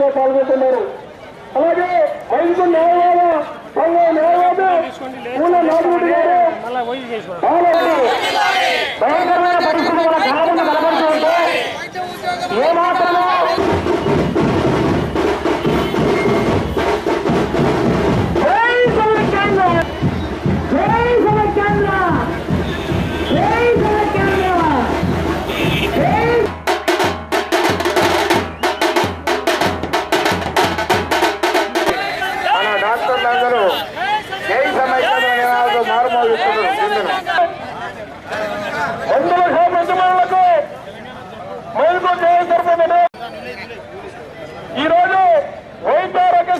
దీక్షలో పాల్గొంటున్నారు. అలాగే వైద్య న్యాయవాద సంఘ న్యాయవాది పూల నాగుడి గారు భయంకరమైన పరిస్థితుల కాలంలో కనబడుతూ ఉంటే ఏమాత్రమో డాక్టర్లందరూ జై సమైక్య నినాదాలతో మారుమోగిస్తున్నారు. ఈరోజు వైద్యారోగ్య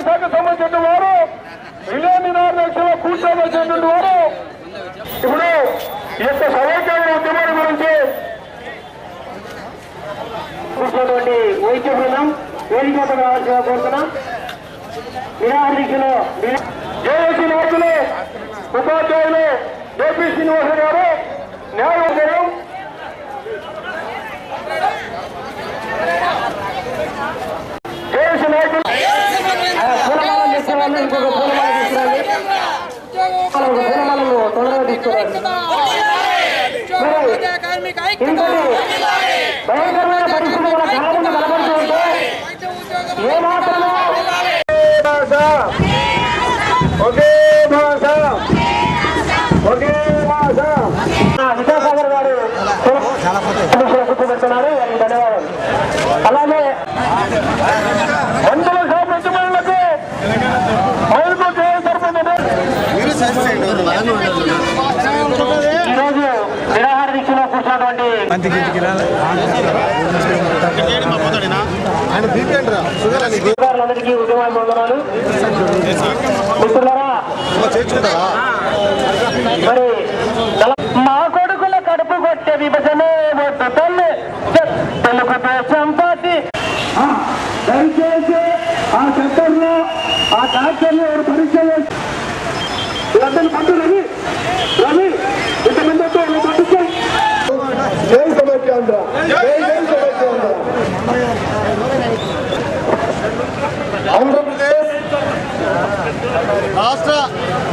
శాఖ సంబంధించిన వారు 2.5 లక్షల కూర్చోవలసినటువంటి వారు ఇప్పుడు ఈ యొక్క సమైక్య ఉద్యమాల గురించి కూర్చున్నటువంటి వైద్య బృందం వేదికగా రావాల్సిన కోరుతున్నాం. నిరాహారీకులు జేఏసీ నాయకులు ఉపాధ్యాయులు జేపీ శ్రీనివాస గారు న్యాయవాదులు జేఏసీ నాయకులు పూలమాలను తీసుకురాలి, ఇంకొక పూలమాల తీసుకురాలి, పూలమాలను తొందరగా తీసుకురాలి. ఇంకోటి భయంకరమైన పరిస్థితుల కాలంలో కనబడుతూ ఉంటే ఏమాత్రమో విద్యాసాగర్ గారు కూర్చోబెడుతున్నారు. ధన్యవాదాలు. అలాగే మందుల ఉద్యమాలకు ఈరోజు నిరాహార దీక్షలో కూర్చున్నటువంటి అందరికీ ఉద్యమాలు పొందనాలు. మిత్రులారా, మరి మా కొడుకుల కడుపు కొట్టే విభజనే వద్దు తల్లి తెలుగు దేశం పార్టీ దయచేసి ఆ చట్టంలో ఆ డాక్టర్లు ఎవరు పరీక్ష చేసి వీళ్ళందరూ పండు రవి ఇంతమంది పంపిస్తాయి. జై సమైక్యాంధ్ర, జై సమైక్యాంధ్ర. ఆంధ్రప్రదేశ్ రాష్ట్ర